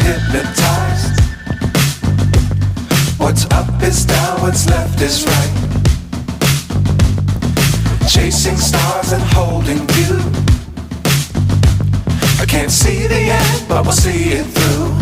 hypnotized. What's up is down, what's left is right. Chasing stars and holding you. I can't see the end, but we'll see it through.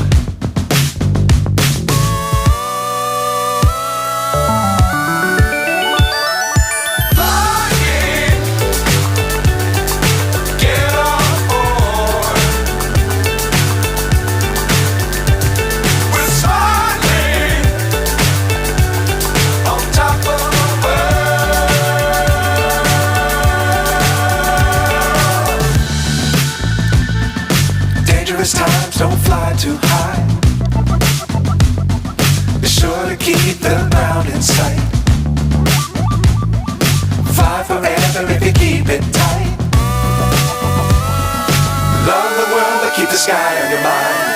Times don't fly too high. Be sure to keep the ground in sight. Fly forever if you keep it tight. Love the world but keep the sky on your mind.